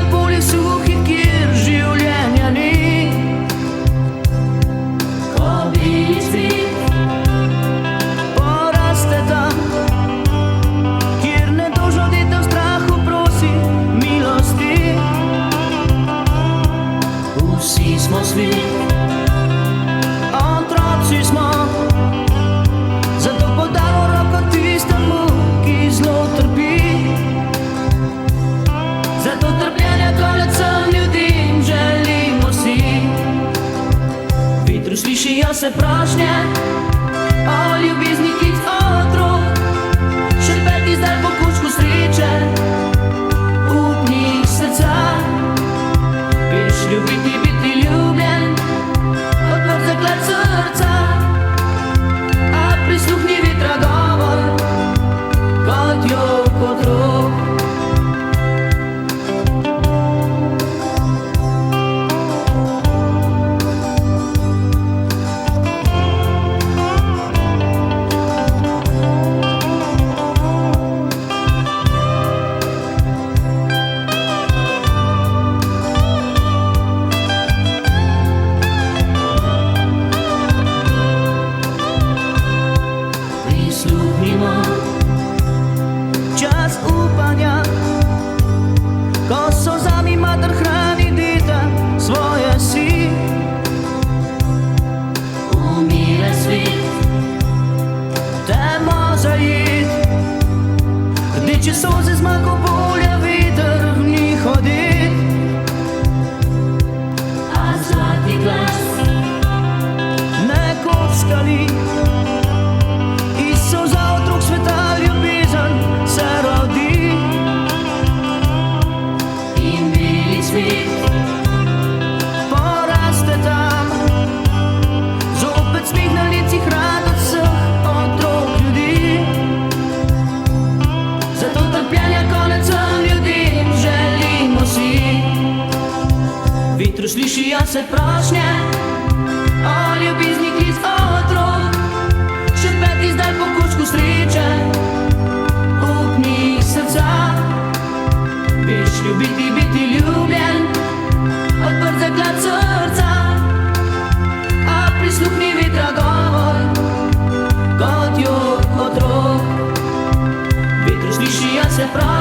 na poljih suhih, kjer življenja ni. Ko bili cvet poraste tam, kjer nedolžno dete v strahu prosi milosti. Vsi smo svet, otroci smo, zato podamo roko tistemu, ki zelo trpi. Zato trpljenja konec vsem ljudem želimo si. V vetru slišijo se prošnje o ljubezni klic otrok, šepeti zdaj po koščku sreče, upnih srca. Veš ljubiti, biti ljubljen, odprt zaklad srca. A prisluhni vetra govor, kot jok otrok. Prisluhnimo, čas upanja, ko solzami mater hrani deta svoje si. Umire svet, temo zajet, rdeče solze zmako polja, veter v njih odet. A zlati glas nekoč skali, solza otrok sveta ljubezen se rodi. In bili svet poraste tam, zopet smeh na licih rad od vseh otrok ljudi. Zato trpljenja konec vsem ljudem želimo si. V vetru slišijo se prošnje o ljubezni klic otrok, šepeti zdaj po koščku sreče, upnih srca. Veš ljubiti, biti ljubljen, odprt zaklad srca. A prisluhni vetra govor, kot jok otrok. V vetru slišijo se prošnje